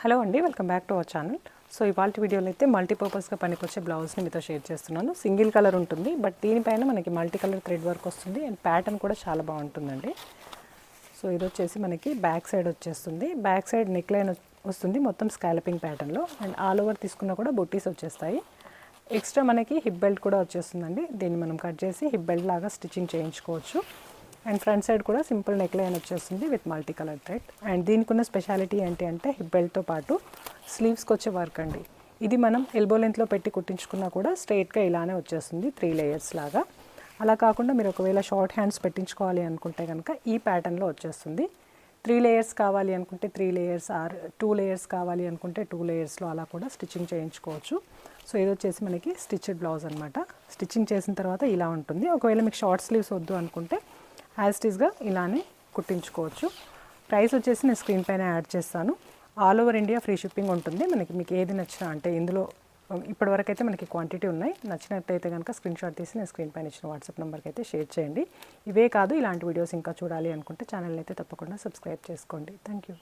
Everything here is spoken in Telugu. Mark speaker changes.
Speaker 1: హలో అండి, welcome back to our channel. So ఇవాళ వీడియోలో అయితే మల్టీపర్పస్గా పనికొచ్చే బ్లౌజ్ని మీతో షేర్ చేస్తున్నాను. సింగిల్ కలర్ ఉంటుంది, బట్ దీనిపైన మనకి మల్టీ కలర్ థ్రెడ్ వర్క్ వస్తుంది అండ్ ప్యాటర్న్ కూడా చాలా బాగుంటుందండి. సో ఇది వచ్చేసి మనకి బ్యాక్ సైడ్ వచ్చేస్తుంది. బ్యాక్ సైడ్ నెక్ లైన్ వస్తుంది మొత్తం స్కాలపింగ్ ప్యాటర్న్లో, అండ్ ఆల్ ఓవర్ తీసుకున్నా కూడా బొట్టీస్ వచ్చేస్తాయి. ఎక్స్ట్రా మనకి హిప్ బెల్ట్ కూడా వచ్చేస్తుందండి. దీన్ని మనం కట్ చేసి హిప్ బెల్ట్ లాగా స్టిచ్చింగ్ చేయించుకోవచ్చు. అండ్ ఫ్రంట్ సైడ్ కూడా సింపుల్ నెక్ లైన్ వచ్చేస్తుంది with multi colour thread. And దీనికి ఉన్న స్పెషాలిటీ ఏంటి అంటే హిప్ బెల్ట్తో పాటు స్లీవ్స్కి వచ్చే వర్క్ అండి. ఇది మనం ఎల్బో లెంత్లో పెట్టి కుట్టించుకున్నా కూడా స్ట్రైట్గా ఇలానే వచ్చేస్తుంది 3 లేయర్స్ లాగా. అలా కాకుండా మీరు ఒకవేళ షార్ట్ హ్యాండ్స్ పెట్టించుకోవాలి అనుకుంటే కనుక ఈ ప్యాటర్న్లో వచ్చేస్తుంది. 3 లేయర్స్ కావాలి అనుకుంటే 3 లేయర్స్, ఆర్ 2 లేయర్స్ కావాలి అనుకుంటే 2 లేయర్స్లో అలా కూడా స్టిచ్చింగ్ చేయించుకోవచ్చు. సో ఇది వచ్చేసి మనకి స్టిచ్డ్ బ్లౌజ్ అనమాట. స్టిచ్చింగ్ చేసిన తర్వాత ఇలా ఉంటుంది. ఒకవేళ మీకు షార్ట్ స్లీవ్స్ వద్దు అనుకుంటే యాజ్ ఇట్ ఈస్గా ఇలానే కుట్టించుకోవచ్చు. ప్రైస్ వచ్చేసి నేను స్క్రీన్ పైన యాడ్ చేస్తాను. All over India free shipping ఉంటుంది. మీకు ఏది నచ్చినా, అంటే ఇందులో ఇప్పటివరకు అయితే మనకి క్వాంటిటీ ఉన్నాయి. నచ్చినట్టయితే కనుక స్క్రీన్ షాట్ తీసి నేను స్క్రీన్ పైన ఇచ్చిన వాట్సాప్ నెంబర్కి అయితే షేర్ చేయండి. ఇవే కాదు, ఇలాంటి వీడియోస్ ఇంకా చూడాలి అనుకుంటే ఛానల్ని అయితే తప్పకుండా సబ్స్క్రైబ్ చేసుకోండి. Thank you.